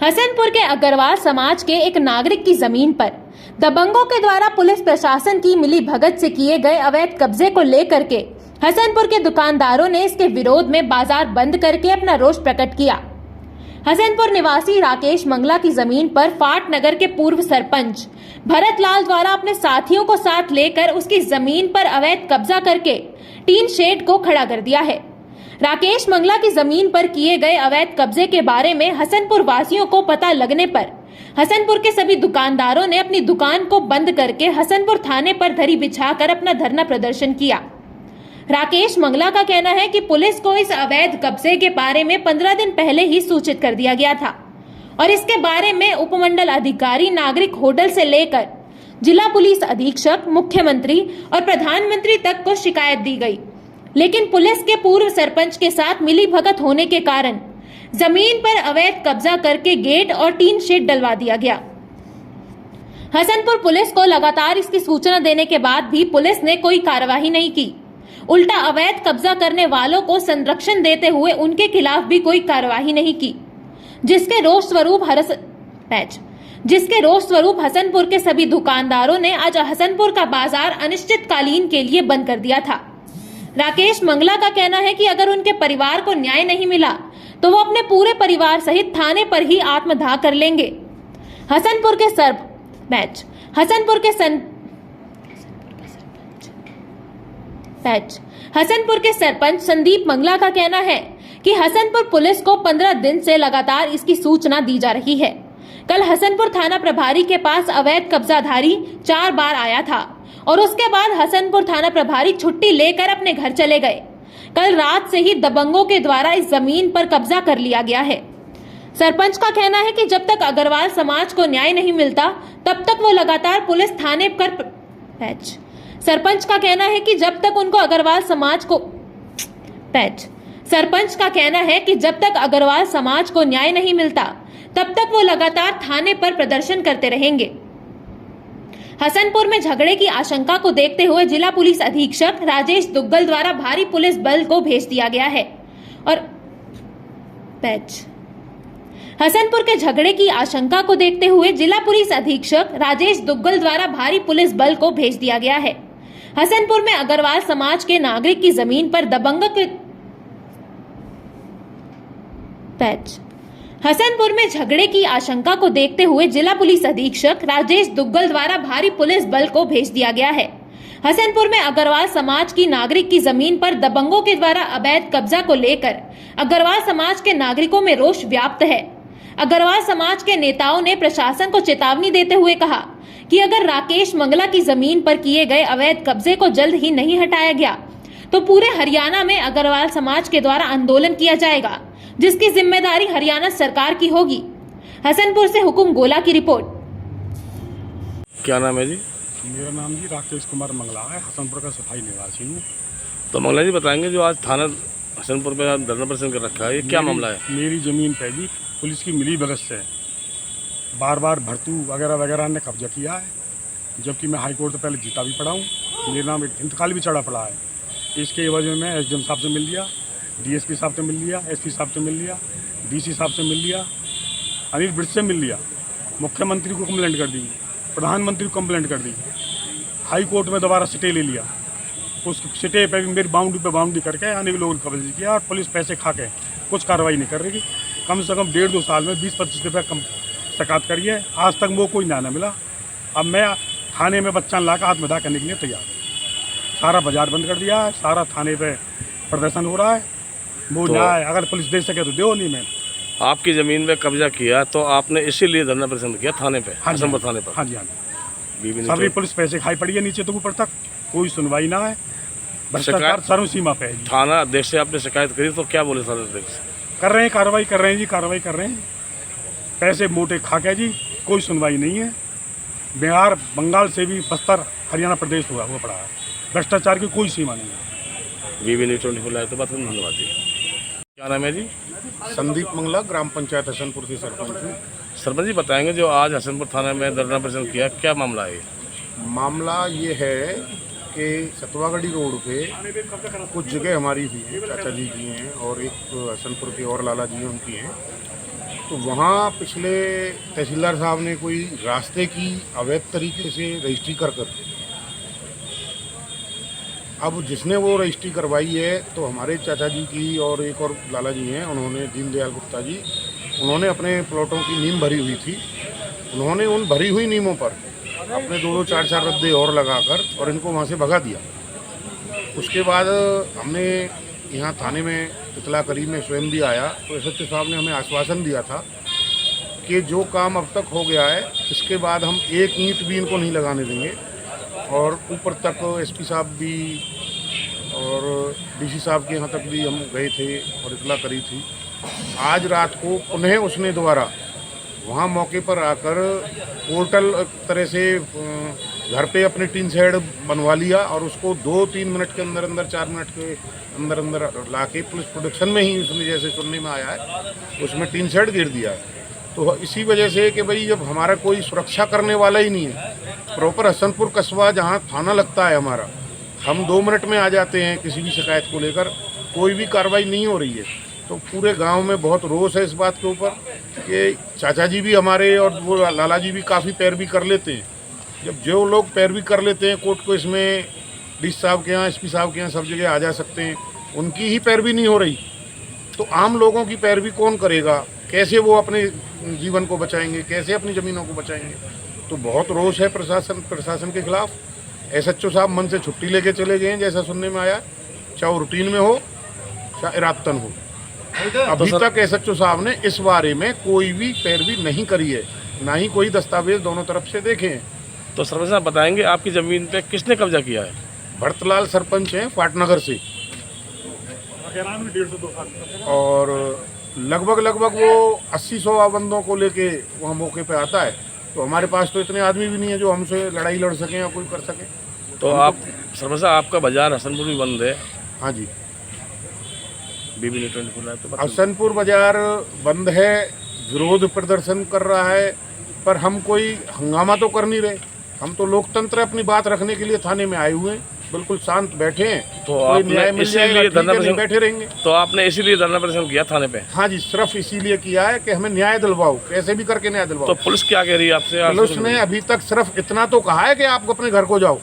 हसनपुर के अग्रवाल समाज के एक नागरिक की जमीन पर दबंगों के द्वारा पुलिस प्रशासन की मिली भगत से किए गए अवैध कब्जे को लेकर के हसनपुर के दुकानदारों ने इसके विरोध में बाजार बंद करके अपना रोष प्रकट किया। हसनपुर निवासी राकेश मंगला की जमीन पर फाट नगर के पूर्व सरपंच भरत लाल द्वारा अपने साथियों को साथ लेकर उसकी जमीन पर अवैध कब्जा करके टीन शेड को खड़ा कर दिया है। राकेश मंगला की जमीन पर किए गए अवैध कब्जे के बारे में हसनपुर वासियों को पता लगने पर हसनपुर के सभी दुकानदारों ने अपनी दुकान को बंद करके हसनपुर थाने पर धरी बिछाकर अपना धरना प्रदर्शन किया। राकेश मंगला का कहना है कि पुलिस को इस अवैध कब्जे के बारे में 15 दिन पहले ही सूचित कर दिया गया था और इसके बारे में उपमंडल अधिकारी, नागरिक होटल से लेकर जिला पुलिस अधीक्षक, मुख्यमंत्री और प्रधानमंत्री तक को शिकायत दी गई, लेकिन पुलिस के पूर्व सरपंच के साथ मिली भगत होने के कारण जमीन पर अवैध कब्जा करके गेट और टीन शेड डलवा दिया गया। हसनपुर पुलिस को लगातार इसकी सूचना देने के बाद भी पुलिस ने कोई कार्रवाई नहीं की, उल्टा अवैध कब्जा करने वालों को संरक्षण देते हुए उनके खिलाफ भी कोई कार्रवाई नहीं की, जिसके रोष स्वरूप हसनपुर के सभी दुकानदारों ने आज हसनपुर का बाजार अनिश्चितकालीन के लिए बंद कर दिया था। राकेश मंगला का कहना है कि अगर उनके परिवार को न्याय नहीं मिला तो वो अपने पूरे परिवार सहित थाने पर ही आत्मदाह कर लेंगे। हसनपुर के सरपंच संदीप मंगला का कहना है कि हसनपुर पुलिस को 15 दिन से लगातार इसकी सूचना दी जा रही है। कल हसनपुर थाना प्रभारी के पास अवैध कब्जाधारी 4 बार आया था और उसके बाद हसनपुर थाना प्रभारी छुट्टी लेकर अपने घर चले गए। कल रात से ही दबंगों के द्वारा इस जमीन पर कब्जा कर लिया गया है। सरपंच का कहना है कि जब तक अग्रवाल समाज को न्याय नहीं मिलता तब तक वो लगातार पुलिस थाने पर सरपंच का कहना है कि जब तक अग्रवाल समाज को न्याय नहीं मिलता तब तक वो लगातार थाने पर प्रदर्शन करते रहेंगे। हसनपुर में झगड़े की आशंका को देखते हुए जिला पुलिस अधीक्षक राजेश दुग्गल द्वारा भारी पुलिस बल को भेज दिया गया है और हसनपुर के झगड़े की आशंका को देखते हुए जिला पुलिस अधीक्षक राजेश दुग्गल द्वारा भारी पुलिस बल को भेज दिया गया है। हसनपुर में अग्रवाल समाज के नागरिक की जमीन पर हसनपुर में झगड़े की आशंका को देखते हुए जिला पुलिस अधीक्षक राजेश दुग्गल द्वारा भारी पुलिस बल को भेज दिया गया है। हसनपुर में अग्रवाल समाज की नागरिक की जमीन पर दबंगों के द्वारा अवैध कब्जा को लेकर अग्रवाल समाज के नागरिकों में रोष व्याप्त है। अग्रवाल समाज के नेताओं ने प्रशासन को चेतावनी देते हुए कहा कि अगर राकेश मंगला की जमीन पर किए गए अवैध कब्जे को जल्द ही नहीं हटाया गया तो पूरे हरियाणा में अग्रवाल समाज के द्वारा आंदोलन किया जाएगा, जिसकी जिम्मेदारी हरियाणा सरकार की होगी। हसनपुर से हुकुम गोला की रिपोर्ट। क्या नाम है जी? मेरा नाम जी राकेश कुमार मंगला है, हसनपुर का सफाई निवासी हूँ। तो मंगला जी बताएंगे जो आज थाना हसनपुर में धरना प्रदर्शन कर रखा है, ये क्या मामला है? मेरी ज़मीन पे भी पुलिस की मिली भगत से बार बार भरतू वगैरह ने कब्जा किया है, जबकि मैं हाई कोर्ट से पहले जीता भी पड़ा हूँ। मेरा नाम इंतकाल भी चढ़ा पड़ा है। इसके एवज में मैं एसडीएम साहब से मिल लिया, डीएसपी साहब से मिल लिया, एसपी साहब से मिल लिया, डीसी साहब से मिल लिया, अनिल ब्रिज से मिल लिया, मुख्यमंत्री को कंप्लेंट कर दी, प्रधानमंत्री को कंप्लेंट कर दी, हाई कोर्ट में दोबारा स्टे ले लिया। उस स्टे पे भी मेरी बाउंड्री करके अनेक लोगों ने कब्जा किया और पुलिस पैसे खा के कुछ कार्रवाई नहीं कर रही। कम से कम 1.5-2 साल में 20-25 रुपये कम शिकायत करी है, आज तक वो कोई न्याय न मिला। अब मैं थाने में बच्चा ला कर आत्मदाह करने के लिए तैयार। सारा बाजार बंद कर दिया है, सारा थाने पे प्रदर्शन हो रहा है। वो न्याय अगर पुलिस दे सके तो दो, नहीं। मैं आपकी ज़मीन में कब्जा किया तो आपने इसीलिए धरना प्रदर्शन किया थाने पे? हाँ हसनपुर थाने पर? हाँ जी। सभी पुलिस पैसे खाई पड़ी है नीचे तो ऊपर तक, कोई सुनवाई ना है, भ्रष्टाचार सर्व सीमा पे है। थाना अध्यक्ष से आपने शिकायत करी तो क्या बोले थाना अध्यक्ष? कर रहे हैं, कार्रवाई कर रहे हैं जी, कार्रवाई कर रहे हैं। पैसे मोटे खा के जी, कोई सुनवाई नहीं है। बिहार, बंगाल से भी बस्तर, हरियाणा प्रदेश हुआ पड़ा है। भ्रष्टाचार की कोई सीमा नहीं है। बीबी न्यूज़ 24 लाइव तो बात करना, धन्यवाद जी। क्या नाम है जी? संदीप मंगला, ग्राम पंचायत हसनपुर से सरपंच हूँ। सरपंच जी बताएंगे जो आज हसनपुर थाना में धरना प्रदर्शन किया, क्या मामला है? मामला ये है कि सतवागढ़ी रोड पे कुछ जगह हमारी भी है, चाचा जी की हैं और एक हसनपुर के और लाला जी हैं, उनकी हैं। तो वहाँ पिछले तहसीलदार साहब ने कोई रास्ते की अवैध तरीके से रजिस्ट्री कर अब जिसने वो रजिस्ट्री करवाई है तो हमारे चाचा जी की और एक और लाला जी हैं, उन्होंने दीनदयाल गुप्ता जी, उन्होंने अपने प्लॉटों की नींव भरी हुई थी। उन्होंने उन भरी हुई नीमों पर अपने 2-2, 4-4 रद्दे और लगाकर और इनको वहाँ से भगा दिया। उसके बाद हमने यहाँ थाने में इतला करी, में स्वयं भी आया, तो एसएचओ साहब ने हमें आश्वासन दिया था कि जो काम अब तक हो गया है इसके बाद हम एक ईंट भी इनको नहीं लगाने देंगे। और ऊपर तक एसपी साहब भी और डीसी साहब के यहाँ तक भी हम गए थे और इतला करी थी। आज रात को पुनः उसने दोबारा वहाँ मौके पर आकर पोर्टल तरह से घर पे अपने टीन शेड बनवा लिया और उसको 2-3 मिनट के अंदर अंदर, 4 मिनट के अंदर अंदर ला के पुलिस प्रोटेक्शन में ही उसने, जैसे सुनने में आया है, उसमें टीन शेड गिर दिया है। तो इसी वजह से कि भाई जब हमारा कोई सुरक्षा करने वाला ही नहीं है, प्रॉपर हसनपुर कस्बा जहाँ थाना लगता है हमारा, हम 2 मिनट में आ जाते हैं किसी भी शिकायत को लेकर, कोई भी कार्रवाई नहीं हो रही है। तो पूरे गांव में बहुत रोष है इस बात के ऊपर कि चाचा जी भी हमारे और वो लाला जी भी काफ़ी पैरवी कर लेते हैं। जब जो लोग पैरवी कर लेते हैं कोर्ट को, इसमें डीसी साहब के यहाँ, एसपी साहब के यहाँ सब जगह आ जा सकते हैं, उनकी ही पैरवी नहीं हो रही तो आम लोगों की पैरवी कौन करेगा? कैसे वो अपने जीवन को बचाएंगे, कैसे अपनी ज़मीनों को बचाएंगे? तो बहुत रोष है प्रशासन के खिलाफ। एसएचओ साहब मन से छुट्टी लेके चले गए हैं, जैसा सुनने में आया, चाहे वो रूटीन में हो चाहे इरादतन हो। अभी तक एसएचओ साहब ने इस बारे में कोई भी पैरवी नहीं करी है, ना ही कोई दस्तावेज दोनों तरफ से देखे हैं। तो सरपंच साहब बताएंगे आपकी ज़मीन पे किसने कब्जा किया है? भरतलाल सरपंच हैं पाटनगर से, और लगभग वो 80-100 बंदों को लेके वहाँ मौके पे आता है। तो हमारे पास तो इतने आदमी भी नहीं है जो हमसे लड़ाई लड़ सकें या कोई कर सके। तो आप सरपंच साहब, आपका बाजार हसनपुर भी बंद है? हाँ जी, बीबी ने 24 है तो हसनपुर बाजार बंद है, विरोध प्रदर्शन कर रहा है, पर हम कोई हंगामा तो कर नहीं रहे। हम तो लोकतंत्र अपनी बात रखने के लिए थाने में आए हुए हैं, बिल्कुल शांत बैठे हैं। तो कोई न्याय मिल जाएगा, ठीक है, नहीं बैठे रहेंगे। तो आपने इसीलिए धरना प्रदर्शन किया थाने पे? हाँ जी, सिर्फ इसीलिए किया है कि हमें न्याय दिलवाओ, कैसे भी करके न्याय दिलवाओ। तो पुलिस क्या कह रही है आपसे? पुलिस ने अभी तक सिर्फ इतना तो कहा है कि आप अपने घर को जाओ।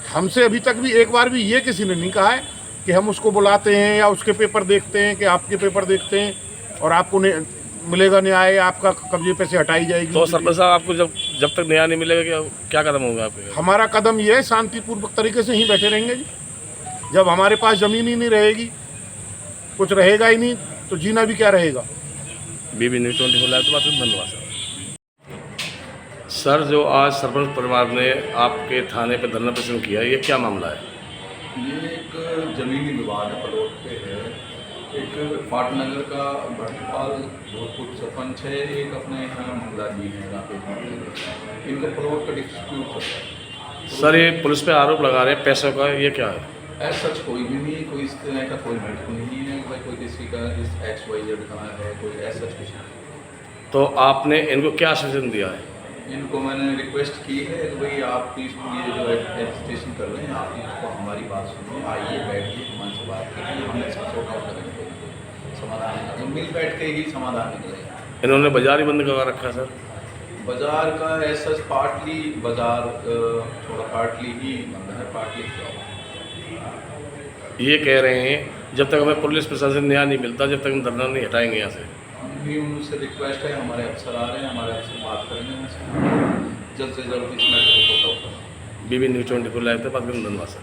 हमसे अभी तक भी एक बार भी ये किसी ने नहीं कहा है कि हम उसको बुलाते हैं या उसके पेपर देखते हैं, कि आपके पेपर देखते हैं और आपको मिलेगा न्याय, आपका कब्जे पे से हटाई जाएगी। तो सरपंच साहब, आपको जब तक न्याय नहीं मिलेगा क्या कदम होगा आपके? हमारा कदम ये है, शांतिपूर्वक तरीके से ही बैठे रहेंगे जी। जब हमारे पास ज़मीन ही नहीं रहेगी, कुछ रहेगा ही नहीं, तो जीना भी क्या रहेगा। बीबी न्यूज़ 24 लाइव तो बात धन्यवाद सर। जो आज सरपंच परिवार ने आपके थाने पे धरना प्रदर्शन किया, ये क्या मामला है? ये एक ज़मीनी विवाद है, प्लॉट पे है। एक पाटनगर का भरतपाल भोजपुर सरपंच है, एक अपने यहाँ मंगला जी हैं राकेश, इनका प्लॉट का डिस्प्यूट चल रहा है। सर, ये पुलिस पे आरोप लगा रहे हैं पैसों का, ये क्या है? ऐसा सच कोई भी नहीं, कोई इस तरह का कोई मैटर नहीं है भाई, कोई किसी का इस XYZ कहाँ है, कोई ऐसा कुछ नहीं। तो आपने इनको क्या आश्वासन दिया है? इनको मैंने रिक्वेस्ट की है कि भाई आप प्लीज़ ये जो रजिस्ट्रेशन कर रहे हैं, आप इसको हमारी बात सुनिए, आइए बैठिए, हमारे से बात कीजिए, हम इसका सॉर्ट आउट करेंगे, समाधान निकलेगा, मिल बैठ के ही समाधान निकलेगा। इन्होंने बाजार ही बंद करवा रखा है सर? बाजार का ऐसा पार्टली बाजार थोड़ा पार्टली ही बंद है, पार्टली ये कह रहे हैं जब तक हमें पुलिस प्रशासन न्याय नहीं मिलता, जब तक हम धरना नहीं हटाएंगे यहाँ से। हम भी उनसे रिक्वेस्ट है, हमारे अफसर आ रहे हैं, हमारे अफसर बात करेंगे उनसे, जल्द से जल्द इस मैटर को सॉर्ट आउट करें। बीबी न्यूज़ 24 लाइव पे बात करें, धन्यवाद सर।